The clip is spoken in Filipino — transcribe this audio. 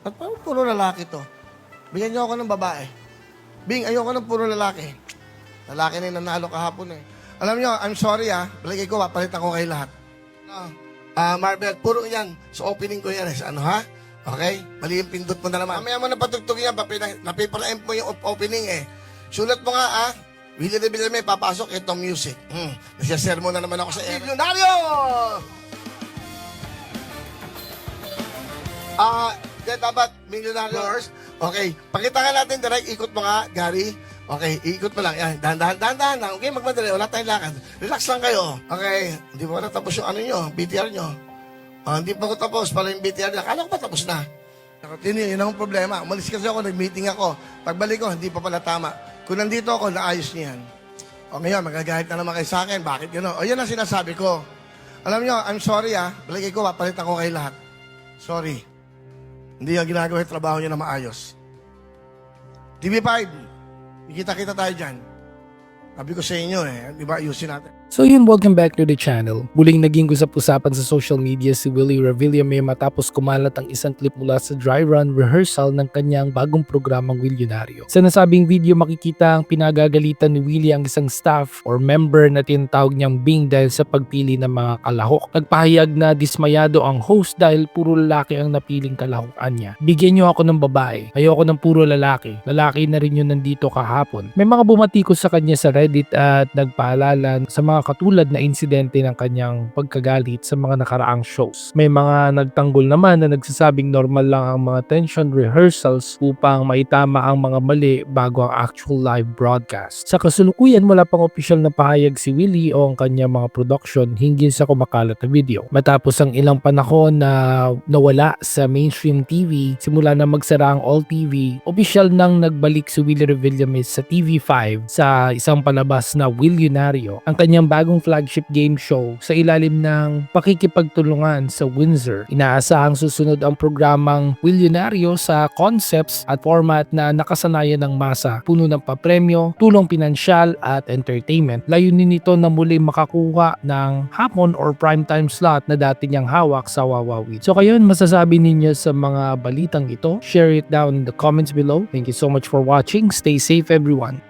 At parang puro lalaki to. Bigyan niyo ako ng babae. Bing, ayoko ng puro lalaki. Lalaki na yung nanalo kahapon eh. Alam niyo, I'm sorry Balagay ko, papalitan ko kayo lahat. Marvel, puro yan. Sa opening ko yan Sa ano ha? Okay? Mali yung pindot mo na naman. Mamaya mo na patugtugin yan. Napiparamp mo yung opening Sulat mo nga Willie de Villamay, papasok itong music. Nasa-share mo na naman ako sa Milyonaryo! Dapat Milyonaryo. Okay, pakita nga natin direct. Ikot mo nga, Gary. Okay, ikot mo lang. Yan, dahan-dahan. Okay, magmadali. Wala tayong lakad. Relax lang kayo. Okay, hindi pa natapos yung ano nyo, BTR nyo. Hindi pa ko tapos. Pala yung BTR nyo. Akala ko pa tapos na. Yun ang problema. Umalis kasi ako, nag-meeting ako. Pagbalik ko, hindi pa pala tama. Kung nandito ako, naayos niyan. O ngayon, magagahit na naman kayo sa akin. Bakit gano'n? O yan ang sinasabi ko. Alam nyo, I'm sorry Balagay ko, papalitan ko kayo lahat. Sorry. Hindi yung ginagawa yung trabaho nyo na maayos. TV5, kita-kita tayo dyan. Sabi ko sa inyo di ba, ayusin natin. So yun, welcome back to the channel. Muling naging usap-usapan sa social media si Willie Revillame matapos kumalat ang isang clip mula sa dry run rehearsal ng kanyang bagong programang Milyonaryo. Sa nasabing video, makikita ang pinagagalitan ni Willie ang isang staff or member na tinatawag niyang Bing dahil sa pagpili ng mga kalahok. Nagpahayag na dismayado ang host dahil puro lalaki ang napiling kalahokan niya. Bigyan niyo ako ng babae. Ayoko ng puro lalaki. Lalaki na rin yun nandito kahapon. May mga bumatikos sa kanya sa Reddit at nagpaalala sa mga katulad na insidente ng kanyang pagkagalit sa mga nakaraang shows. May mga nagtanggol naman na nagsasabing normal lang ang mga tension rehearsals upang maitama ang mga mali bago ang actual live broadcast. Sa kasulukuyan, wala pang opisyal na pahayag si Willie o ang kanyang mga production hinggil sa kumakalat na video. Matapos ang ilang panahon na nawala sa mainstream TV, simula na magsara ang All TV, opisyal nang nagbalik si Willie Revillame sa TV5 sa isang palabas na Milyonaryo, ang kanyang bagong flagship game show sa ilalim ng pakikipagtulungan sa Windsor. Inaasahang susunod ang programang Milyonaryo sa concepts at format na nakasanayan ng masa, puno ng papremyo, tulong pinansyal at entertainment. Layunin nito na muli makakuha ng hapon or primetime slot na dati niyang hawak sa Wawawid. So kayo, masasabi ninyo sa mga balitang ito? Share it down in the comments below. Thank you so much for watching. Stay safe everyone.